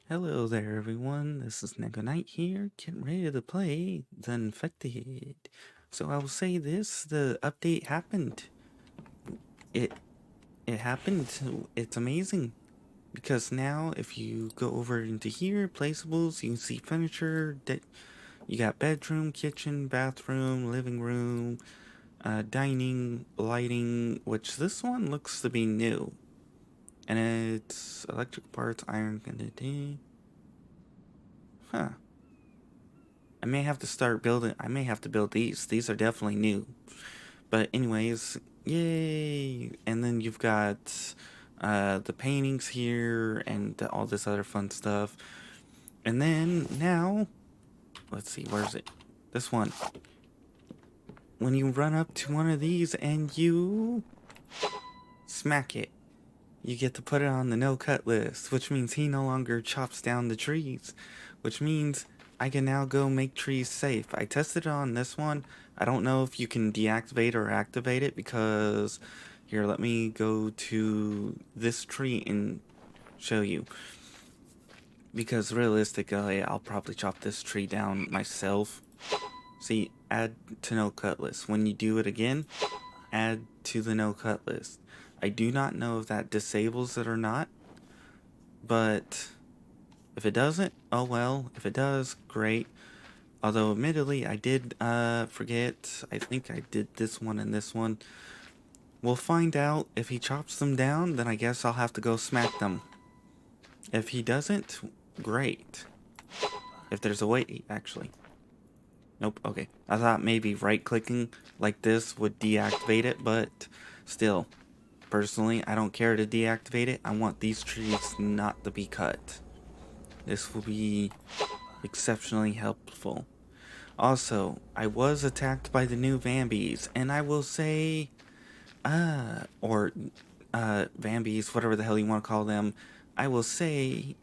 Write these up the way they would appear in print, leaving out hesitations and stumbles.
Hello there, everyone. This is Neko here, getting ready to play The Infected. So I will say this: the update happened. It it happened. It's amazing because now, if you go over into here, placeables, you can see furniture. That you got bedroom, kitchen, bathroom, living room, dining, lighting. Which this one looks to be new, and it's electric parts, iron. Huh. I may have to start building. I may have to build these. These are definitely new. But anyways, yay! And then you've got the paintings here and all this other fun stuff. And then now, let's see, where's it? This one. When you run up to one of these and you smack it, you get to put it on the no-cut list, which means he no longer chops down the trees, which means I can now go make trees safe. I tested it on this one. I don't know if you can deactivate or activate it because, here, let me go to this tree and show you. Because realistically, I'll probably chop this tree down myself. See, add to no-cut list. When you do it again, add to the no-cut list. I do not know if that disables it or not, but if it doesn't, oh well. If it does, great. Although, admittedly, I did forget. I think I did this one and this one. We'll find out. If he chops them down, then I guess I'll have to go smack them. If he doesn't, great. If there's a way, actually. Nope, okay. I thought maybe right-clicking like this would deactivate it, but still. Personally, I don't care to deactivate it. I want these trees not to be cut. This will be exceptionally helpful. Also, I was attacked by the new Vambies, and I will say, Vambies, whatever the hell you want to call them, I will say,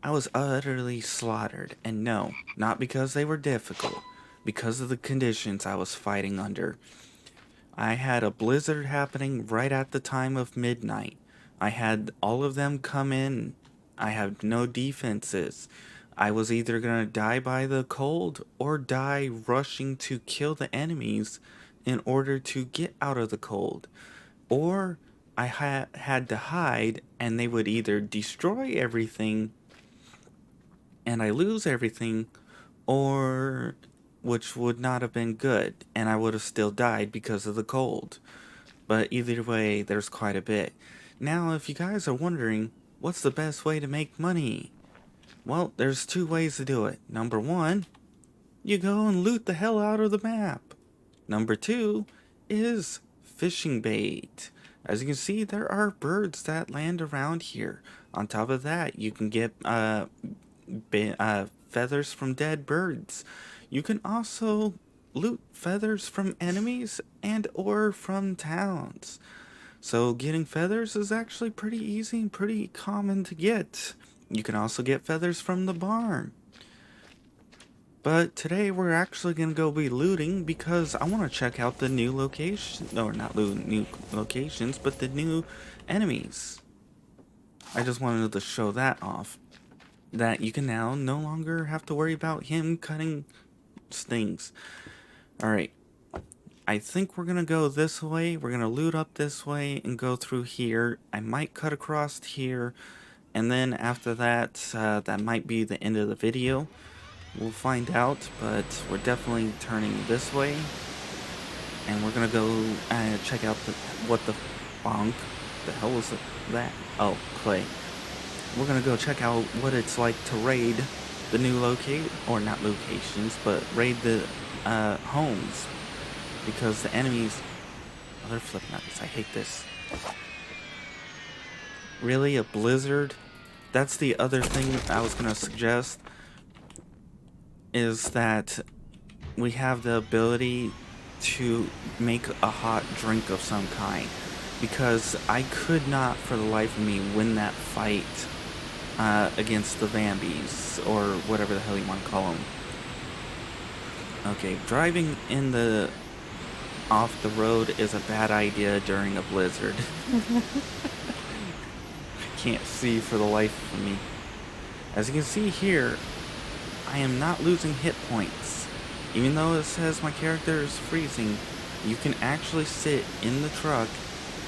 I was utterly slaughtered, and no, not because they were difficult, because of the conditions I was fighting under. I had a blizzard happening right at the time of midnight. I had all of them come in. I had no defenses. I was either going to die by the cold or die rushing to kill the enemies in order to get out of the cold. Or I had to hide and they would either destroy everything and I lose everything, or which would not have been good and I would have still died because of the cold. But either way, there's quite a bit. Now, if you guys are wondering, what's the best way to make money? Well, there's two ways to do it. Number one, you go and loot the hell out of the map. Number two is fishing bait. As you can see, there are birds that land around here. On top of that, you can get feathers from dead birds. You can also loot feathers from enemies and or from towns. So getting feathers is actually pretty easy and pretty common to get. You can also get feathers from the barn. But today we're actually going to go be looting because I want to check out the new location, or not new locations, but the new enemies. I just wanted to show that off. That you can now no longer have to worry about him cutting things. Alright. I think we're going to go this way. We're going to loot up this way and go through here. I might cut across here. And then after that, that might be the end of the video. We'll find out, but we're definitely turning this way. And we're going to go check out what the bonk. The hell was that? Oh, clay. We're going to go check out what it's like to raid the new or not locations, but raid the homes. Because the enemies, oh, they're flipping out. I hate this. Really, a blizzard? That's the other thing I was gonna suggest, is that we have the ability to make a hot drink of some kind. Because I could not, for the life of me, win that fight against the Vambies, or whatever the hell you want to call them. Okay, driving in the off the road is a bad idea during a blizzard. I can't see for the life of me. As you can see here, I am not losing hit points. Even though it says my character is freezing, you can actually sit in the truck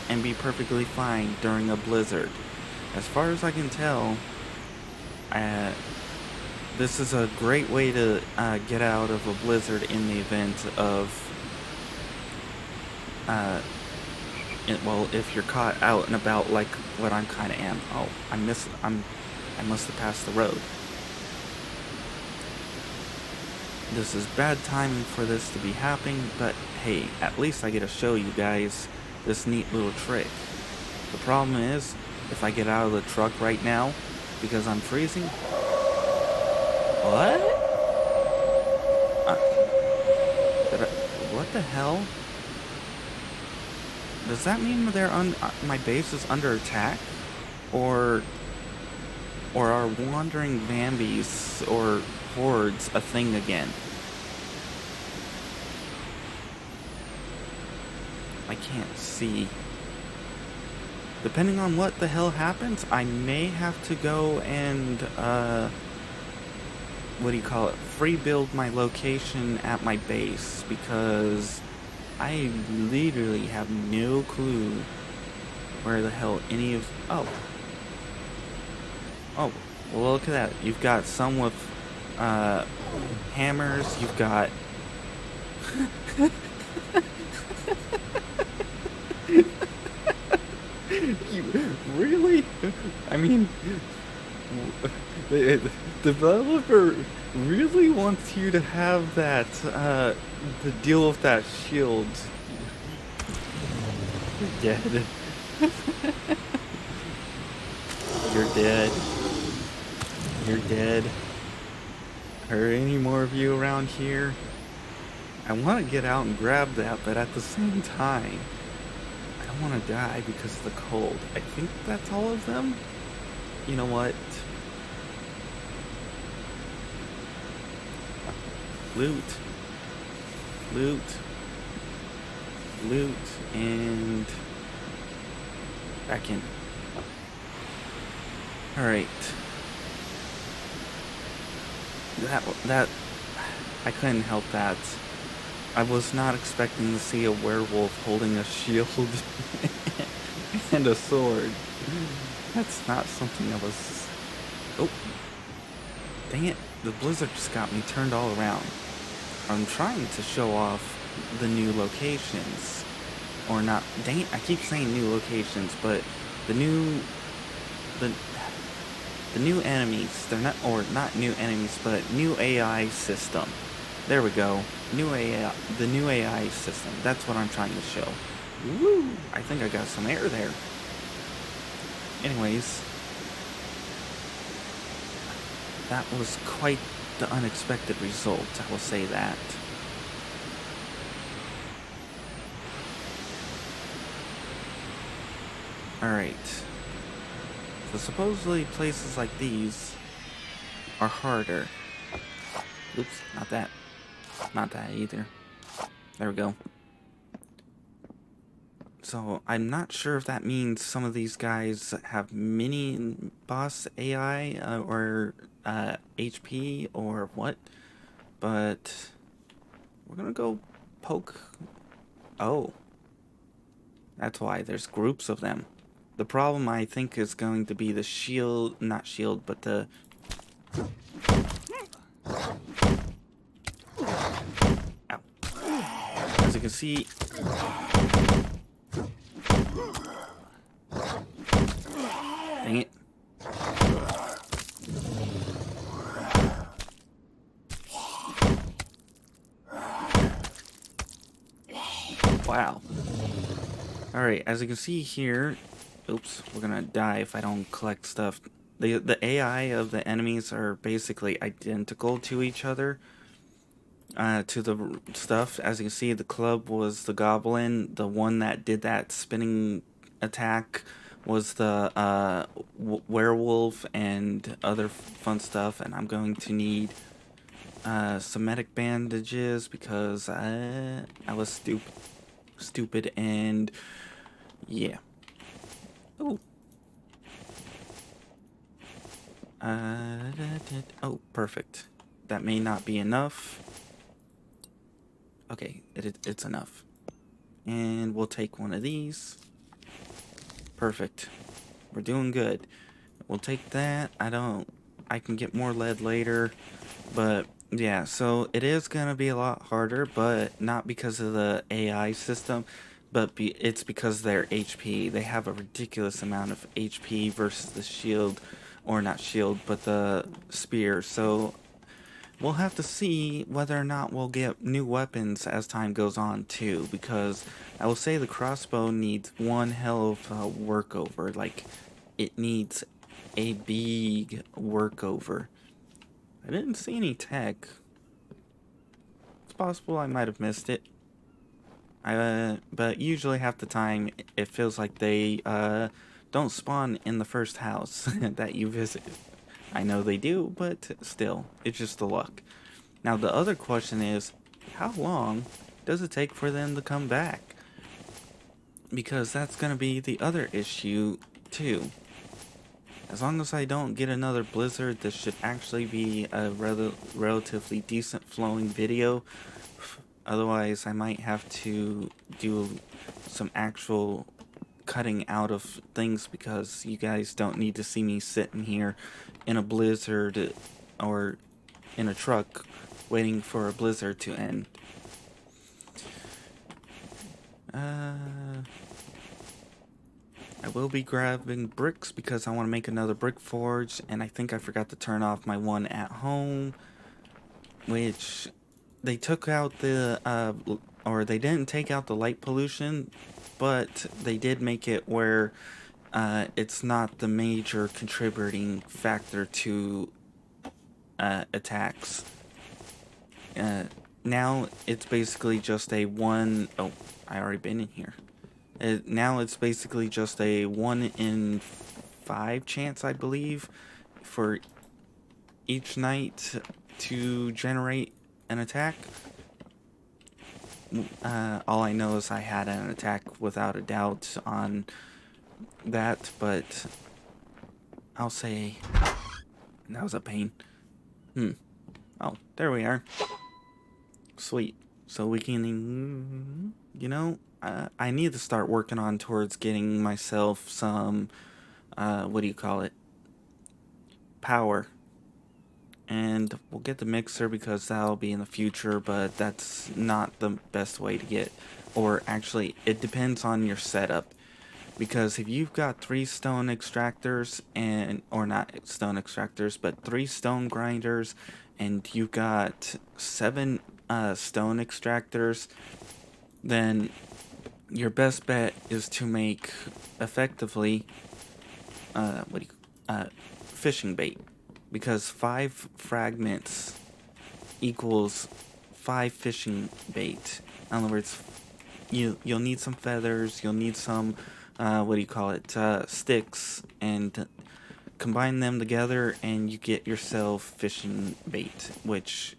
and be perfectly fine during a blizzard. As far as I can tell, this is a great way to get out of a blizzard in the event of, well, if you're caught out and about like what I'm kind of am. Oh, I must have passed the road. This is bad timing for this to be happening, but hey, at least I get to show you guys this neat little trick. The problem is, if I get out of the truck right now, because I'm freezing... What? What the hell? Does that mean my base is under attack? Or are wandering Vambies or hordes a thing again? I can't see. Depending on what the hell happens, I may have to go and, free build my location at my base, because I literally have no clue where the hell any of... Oh, well, look at that. You've got some with, hammers, you've got... Really? I mean, the developer really wants you to have that, to deal with that shield. You're dead. You're dead. You're dead. Are any more of you around here? I want to get out and grab that, but at the same time, I don't want to die because of the cold. I think that's all of them. You know what? Loot. Loot. Loot. And... back in. Alright. That... I couldn't help that. I was not expecting to see a werewolf holding a shield and a sword. That's not something I was... Oh. Dang it. The blizzard just got me turned all around. I'm trying to show off the new locations. Or not... Dang it, I keep saying new locations, but the new... The new enemies. They're not... Or not new enemies, but new AI system. There we go. New AI, the new AI system. That's what I'm trying to show. Woo! I think I got some air there. Anyways, that was quite the unexpected result, I will say that. Alright. So supposedly places like these are harder. Oops, not that. Not that either. There we go. So, I'm not sure if that means some of these guys have mini boss AI, or HP, or what. But, we're gonna go poke... Oh. That's why there's groups of them. The problem, I think, is going to be the shield... Not shield, but the... Ow. As you can see... Dang it. Wow. Alright, as you can see here... Oops, we're gonna die if I don't collect stuff. The AI of the enemies are basically identical to each other. To the stuff. As you can see, the club was the goblin. The one that did that spinning attack was the werewolf and other fun stuff. And I'm going to need some medic bandages because I was stupid and yeah. Ooh. Oh, perfect. That may not be enough. Okay, it's enough. And we'll take one of these. Perfect. We're doing good. We'll take that. I can get more lead later. But yeah, so it is gonna be a lot harder, but not because of the AI system, but it's because their HP. They have a ridiculous amount of HP versus the shield, or not shield, but the spear. So we'll have to see whether or not we'll get new weapons as time goes on too, because I will say the crossbow needs one hell of a workover. Like, it needs a big workover. I didn't see any tech. It's possible I might have missed it. But usually half the time it feels like they don't spawn in the first house that you visit. I know they do, but still, it's just the luck. Now the other question is, how long does it take for them to come back? Because that's gonna be the other issue too. As long as I don't get another blizzard, this should actually be a relatively decent flowing video. Otherwise, I might have to do some actual cutting out of things because you guys don't need to see me sitting here in a blizzard or in a truck waiting for a blizzard to end. I will be grabbing bricks because I want to make another brick forge, and I think I forgot to turn off my one at home, which they took out the or they didn't take out the light pollution, but they did make it where it's not the major contributing factor to attacks. Now it's basically just a one. Oh, I already been in here. Now it's basically just a 1 in 5 chance, I believe, for each night to generate an attack. All I know is I had an attack without a doubt on that, but I'll say that was a pain. Oh, there we are. Sweet. So we can, I need to start working on towards getting myself some, what do you call it? Power. And we'll get the mixer because that'll be in the future, but that's not the best way to get. Or actually, it depends on your setup. Because if you've got 3 stone extractors or not stone extractors, but 3 stone grinders, and you've got 7 stone extractors, then your best bet is to make effectively fishing bait, because 5 fragments equals 5 fishing bait. In other words, you'll need some feathers, you'll need some sticks, and combine them together and you get yourself fishing bait, which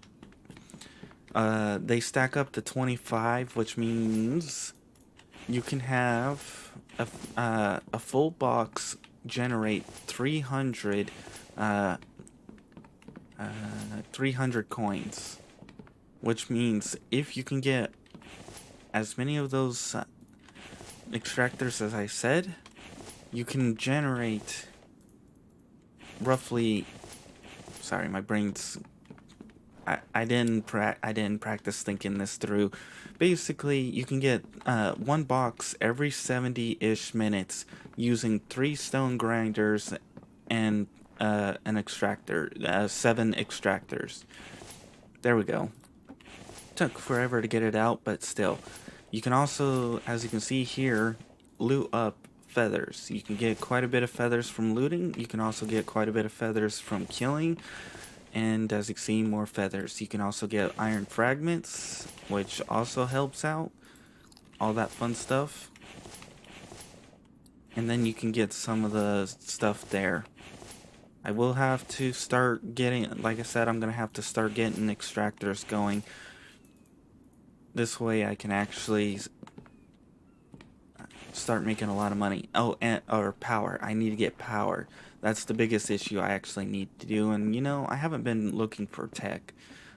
they stack up to 25, which means you can have a full box generate 300 coins, which means if you can get as many of those extractors as I said, you can generate roughly. Sorry, my brain's. I didn't practice thinking this through. Basically, you can get 1 box every 70-ish minutes using 3 stone grinders and an extractor, 7 extractors. There we go. Took forever to get it out, but still. You can also, as you can see here, loot up feathers. You can get quite a bit of feathers from looting. You can also get quite a bit of feathers from killing. And as you can see, more feathers. You can also get iron fragments, which also helps out. All that fun stuff. And then you can get some of the stuff there. I will have to start getting, like I said, I'm going to have to start getting extractors going. This way I can actually start making a lot of money. Oh, or power. I need to get power. That's the biggest issue I actually need to do. And, you know, I haven't been looking for tech.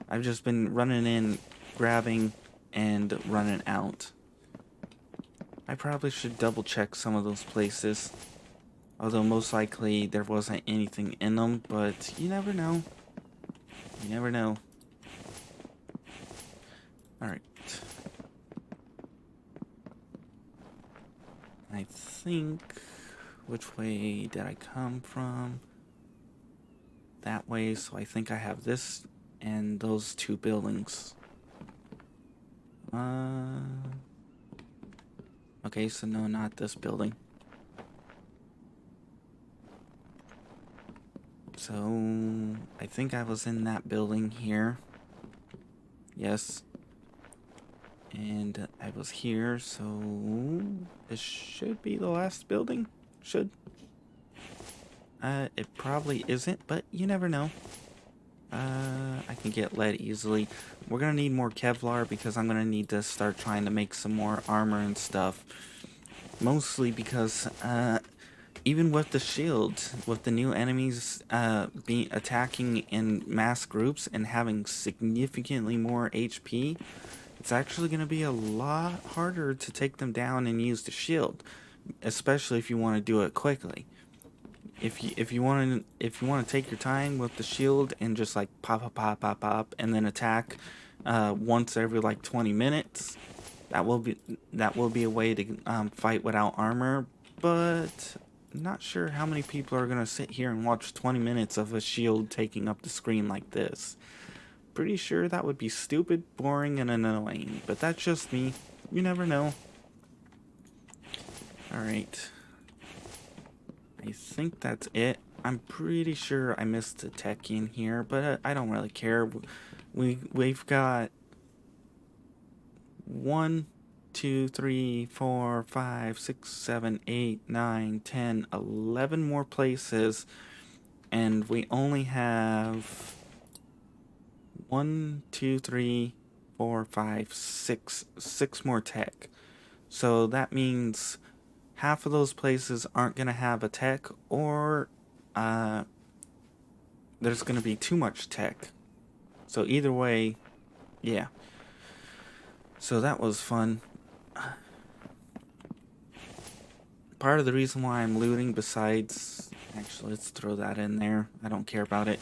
I've just been running in, grabbing, and running out. I probably should double check some of those places. Although most likely there wasn't anything in them, but you never know. You never know. Alright. I think... Which way did I come from? That way, so I think I have this and those two buildings. Okay, so no, not this building. So, I think I was in that building here. Yes. And I was here, so this should be the last building. Should. It probably isn't, but you never know. I can get lead easily. We're gonna need more Kevlar because I'm gonna need to start trying to make some more armor and stuff. Mostly because, even with the shield, with the new enemies being attacking in mass groups and having significantly more HP, it's actually going to be a lot harder to take them down and use the shield, especially if you want to do it quickly. If you want to take your time with the shield and just like pop, and then attack once every like 20 minutes, that will be a way to fight without armor. But I'm not sure how many people are gonna sit here and watch 20 minutes of a shield taking up the screen like this. Pretty sure that would be stupid, boring, and annoying. But that's just me. You never know. Alright. I think that's it. I'm pretty sure I missed a tech in here, but I don't really care. We've got 1, 2, 3, 4, 5, 6, 7, 8, 9, 10, 11 more places, and we only have 1, 2, 3, 4, 5, 6 more tech. So that means half of those places aren't going to have a tech, or there's going to be too much tech. So either way, yeah. So that was fun. Part of the reason why I'm looting, besides... Actually, let's throw that in there. I don't care about it.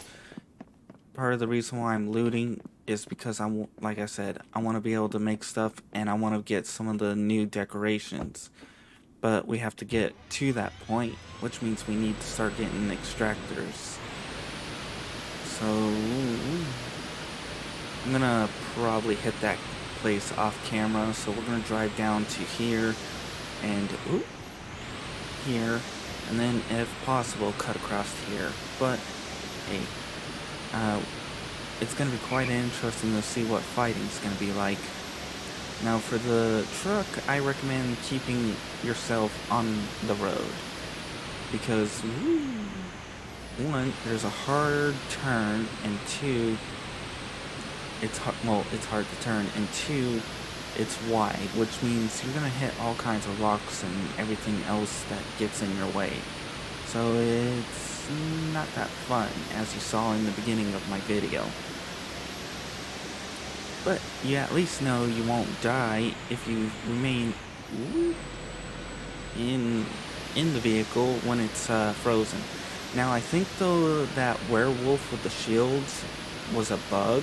Part of the reason why I'm looting is because like I said, I want to be able to make stuff, and I want to get some of the new decorations. But we have to get to that point, which means we need to start getting extractors. So I'm gonna probably hit that place off camera. So we're gonna drive down to here and here, and then if possible cut across here. But hey, it's gonna be quite interesting to see what fighting's gonna be like. Now for the truck, I recommend keeping yourself on the road, because one, there's a hard turn, and two, it's hard to turn, and two, it's wide, which means you're gonna hit all kinds of rocks and everything else that gets in your way. So it's not that fun, as you saw in the beginning of my video. But you at least know you won't die if you remain in the vehicle when it's frozen. Now I think though that werewolf with the shields was a bug.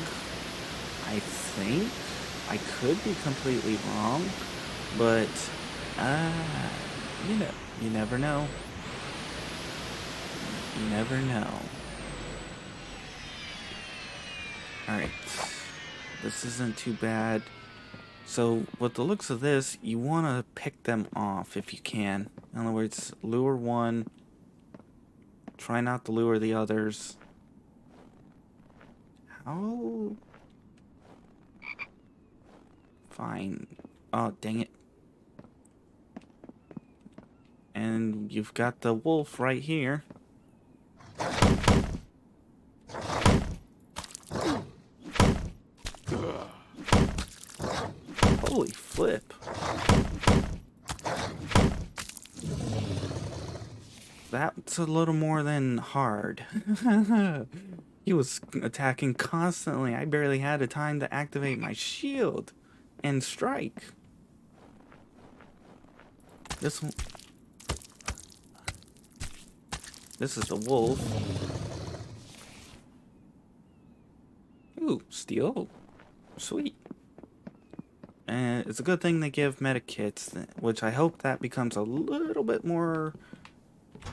I think. I could be completely wrong, but you never know. You never know. Alright. This isn't too bad. So, with the looks of this, you want to pick them off if you can. In other words, lure one. Try not to lure the others. How? Fine. Oh, dang it. And you've got the wolf right here. Holy flip. That's a little more than hard. He was attacking constantly. I barely had the time to activate my shield and strike. This one, this is the wolf. Ooh, steel. Sweet. And it's a good thing they give medikits, which I hope that becomes a little bit more.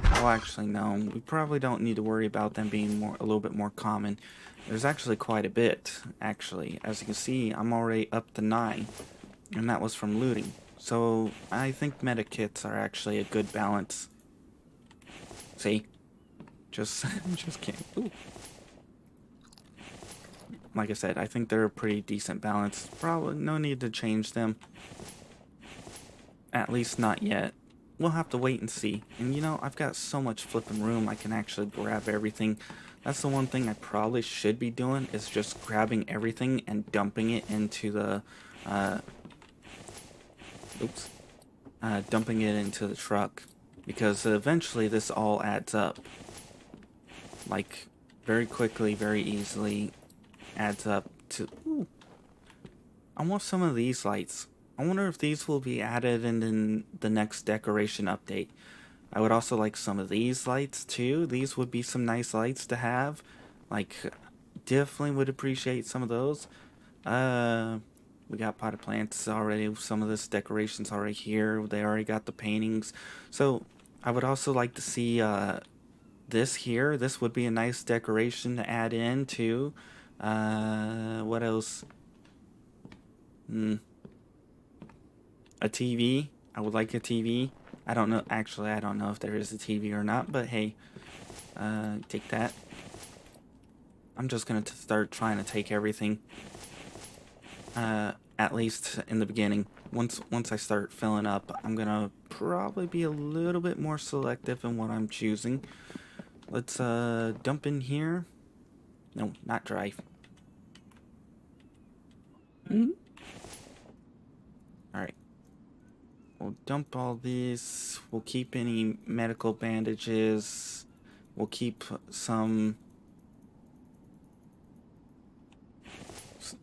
Well, actually, no. We probably don't need to worry about them being a little bit more common. There's actually quite a bit, actually. As you can see, I'm already up to 9, and that was from looting. So, I think medikits are actually a good balance. See? Just can't. Ooh. Like I said, I think they're a pretty decent balance. Probably no need to change them. At least not yet. We'll have to wait and see. And you know, I've got so much flipping room, I can actually grab everything. That's the one thing I probably should be doing, is just grabbing everything and dumping it into the, dumping it into the truck. Because eventually this all adds up. Like, very quickly, very easily adds up to... Ooh, I want some of these lights. I wonder if these will be added in the next decoration update. I would also like some of these lights too. These would be some nice lights to have. Like, definitely would appreciate some of those. We got potted plants already. Some of this decoration's already here. They already got the paintings. So, I would also like to see this here. This would be a nice decoration to add in too. What else? A TV. I would like a TV. I don't know. Actually, I don't know if there is a TV or not. But hey, take that. I'm just gonna start trying to take everything. At least in the beginning. Once I start filling up, I'm gonna probably be a little bit more selective in what I'm choosing. Let's dump in here. No, not drive. Alright. We'll dump all these. We'll keep any medical bandages. We'll keep some...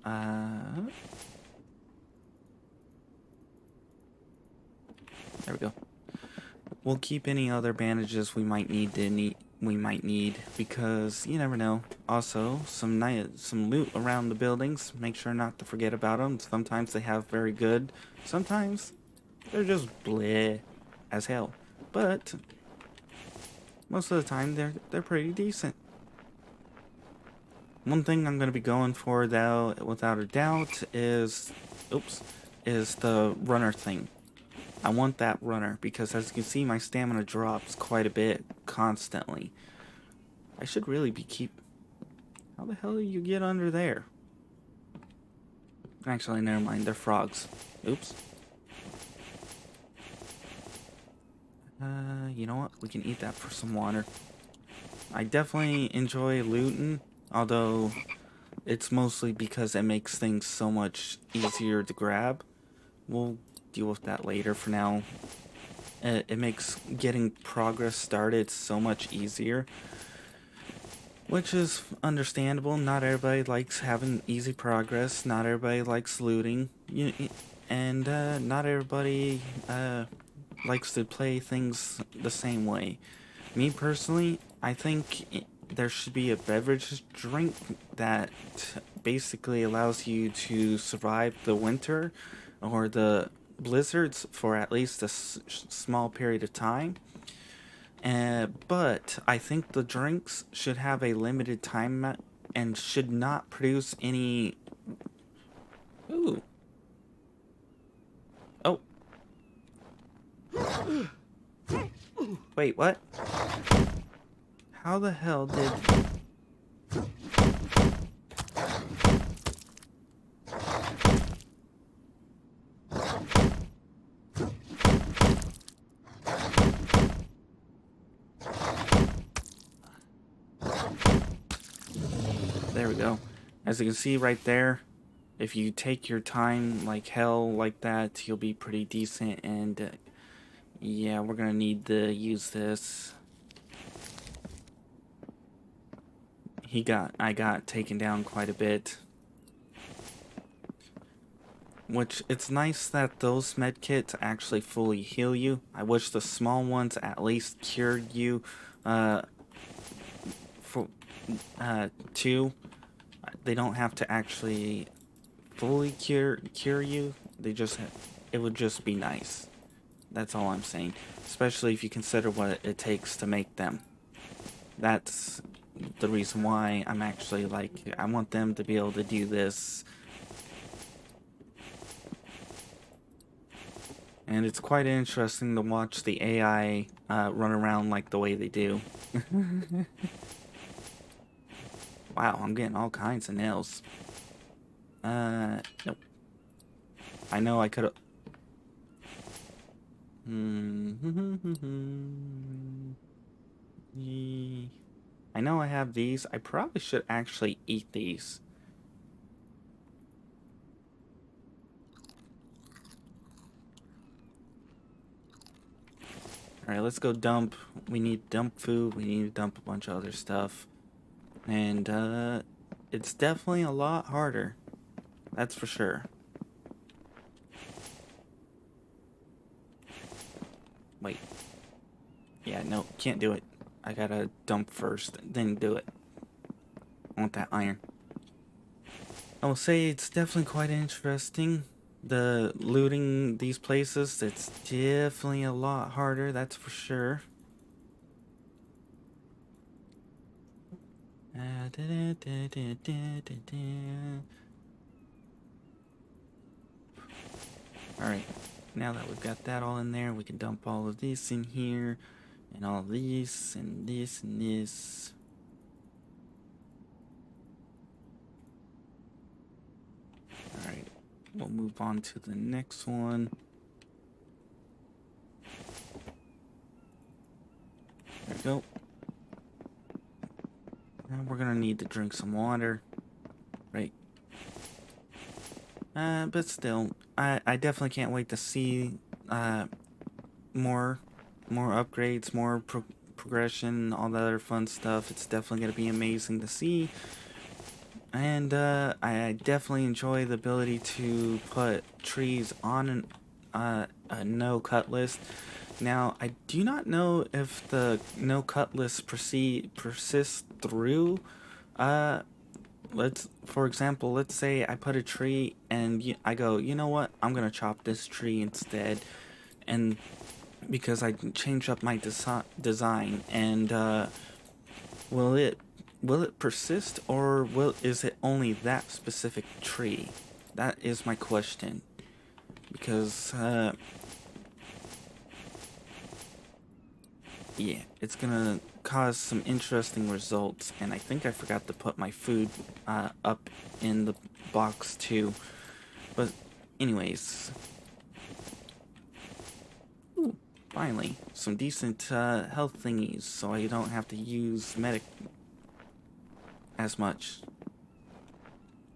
there we go. We'll keep any other bandages we might need because you never know. Also, some loot around the buildings. Make sure not to forget about them. Sometimes they have very good. Sometimes they're just bleh as hell. But most of the time they're pretty decent. One thing I'm gonna be going for though, without a doubt, is the runner thing. I want that runner because as you can see, my stamina drops quite a bit constantly. I should really be How the hell do you get under there? Actually, never mind. They're frogs. Oops. You know what? We can eat that for some water. I definitely enjoy looting, although it's mostly because it makes things so much easier to grab. We'll deal with that later. For now, it makes getting progress started so much easier, which is understandable. Not everybody likes having easy progress. Not everybody likes looting, and not everybody likes to play things the same way. Me personally, I think there should be a beverage drink that basically allows you to survive the winter or the blizzards for at least a small period of time. But I think the drinks should have a limited time and should not produce any... Ooh. Oh. Wait, what? How the hell did... There we go. As you can see right there, if you take your time like hell like that, you'll be pretty decent. And yeah, we're gonna need to use this. I got taken down quite a bit. Which, it's nice that those medkits actually fully heal you. I wish the small ones at least cured you, uh, for, too. They don't have to actually fully cure you. It would just be nice. That's all I'm saying. Especially if you consider what it takes to make them. That's the reason why I'm actually like, I want them to be able to do this. And it's quite interesting to watch the AI run around like the way they do. Wow, I'm getting all kinds of nails. Nope. I know I could've... I know I have these. I probably should actually eat these. Alright, let's go dump. We need dump food. We need to dump a bunch of other stuff. And, it's definitely a lot harder. That's for sure. Wait. Yeah, no, can't do it. I gotta dump first, then do it. I want that iron. I will say it's definitely quite interesting. The looting these places, it's definitely a lot harder, that's for sure. Alright, now that we've got that all in there, we can dump all of this in here, and all this, and this, and this. Alright, we'll move on to the next one. There we go. Now we're gonna need to drink some water. Right. But still, I definitely can't wait to see more upgrades, more progression, all that other fun stuff. It's definitely gonna be amazing to see. And I definitely enjoy the ability to put trees on a no cut list. Now, I do not know if the no cut list persists through. For example, let's say I put a tree and I go, you know what? I'm gonna chop this tree instead, and because I changed up my design, and will it persist, or is it only that specific tree? That is my question, because yeah, it's gonna cause some interesting results, and I think I forgot to put my food up in the box too. But anyways, ooh, finally some decent health thingies, so I don't have to use medic as much.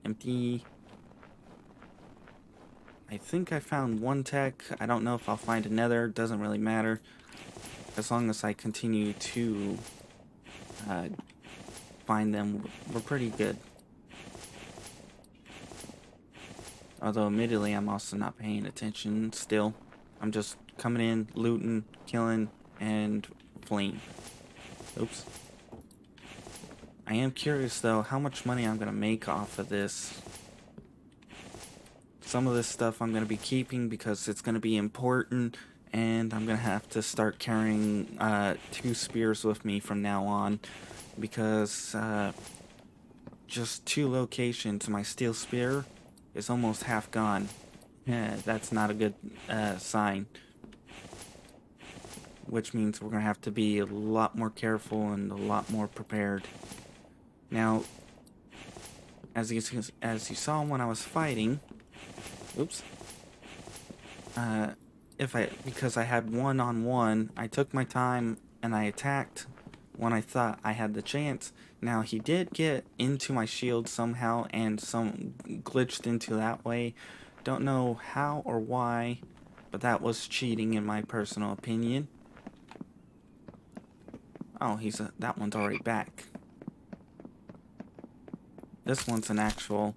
Empty. I think I found one tech. I don't know if I'll find another. Doesn't really matter. As long as I continue to find them, we're pretty good. Although, admittedly, I'm also not paying attention still. I'm just coming in, looting, killing, and fleeing. Oops. I am curious, though, how much money I'm going to make off of this. Some of this stuff I'm going to be keeping because it's going to be important, and I'm going to have to start carrying 2 spears with me from now on, because just 2 locations, my steel spear is almost half gone. Yeah, that's not a good sign. Which means we're going to have to be a lot more careful and a lot more prepared. Now, as you saw when I was fighting, oops, because I had one-on-one, I took my time and I attacked when I thought I had the chance. Now, he did get into my shield somehow and glitched into that way. Don't know how or why, but that was cheating in my personal opinion. Oh, that one's already back. This one's an actual...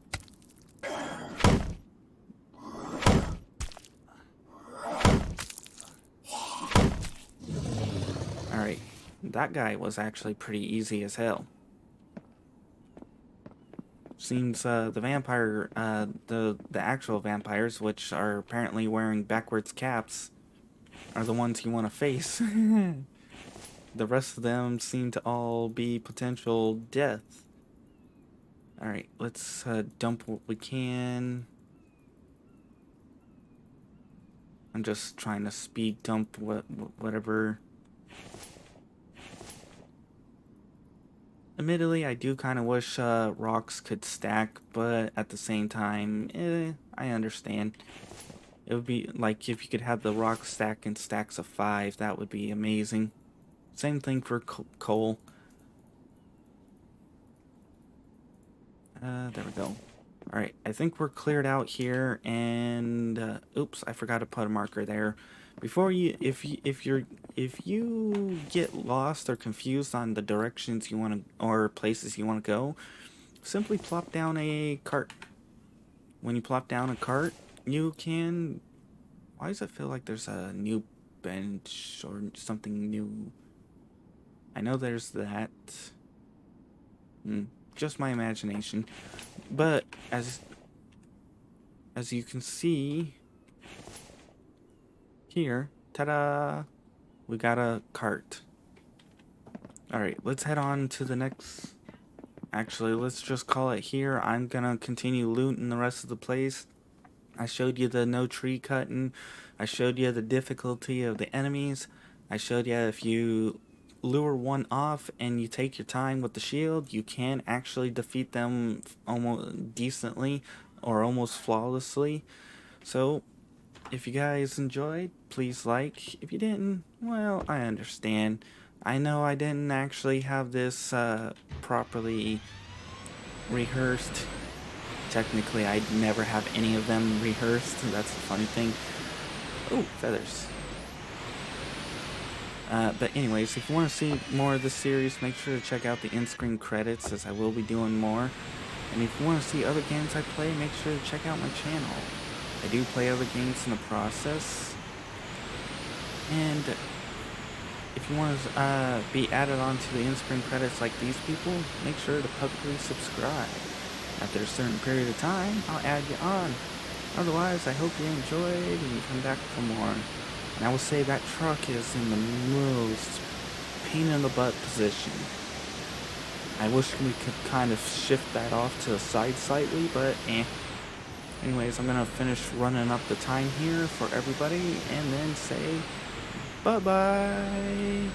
Alright, that guy was actually pretty easy as hell. Seems the vampire, the actual vampires, which are apparently wearing backwards caps, are the ones you want to face. The rest of them seem to all be potential death. Alright, let's dump what we can. I'm just trying to speed dump whatever. Admittedly, I do kind of wish rocks could stack, but at the same time, I understand. It would be like if you could have the rock stack in stacks of 5, that would be amazing. Same thing for coal. There we go. Alright, I think we're cleared out here, and oops, I forgot to put a marker there. Before you, if you get lost or confused on the directions you want to, or places you want to go, simply plop down a cart. When you plop down a cart, you can... Why does it feel like there's a new bench or something new? I know there's that. Just my imagination. But as you can see here, ta-da, we got a cart. Alright, let's head on to the next... Actually, let's just call it here. I'm gonna continue looting the rest of the place. I showed you the no tree cutting. I showed you the difficulty of the enemies. I showed you if you lure one off and you take your time with the shield, you can actually defeat them almost decently or almost flawlessly. So, if you guys enjoyed, please like. If you didn't, well, I understand. I know I didn't actually have this properly rehearsed. Technically, I'd never have any of them rehearsed. That's the funny thing. Oh, feathers. But anyways, if you want to see more of this series, make sure to check out the in-screen credits, as I will be doing more. And if you want to see other games I play, make sure to check out my channel. I do play other games in the process. And if you want to be added onto the in-screen credits like these people, make sure to publicly subscribe. After a certain period of time, I'll add you on. Otherwise, I hope you enjoyed and you come back for more. And I will say that truck is in the most pain in the butt position. I wish we could kind of shift that off to the side slightly, but Anyways, I'm gonna finish running up the time here for everybody and then say bye-bye.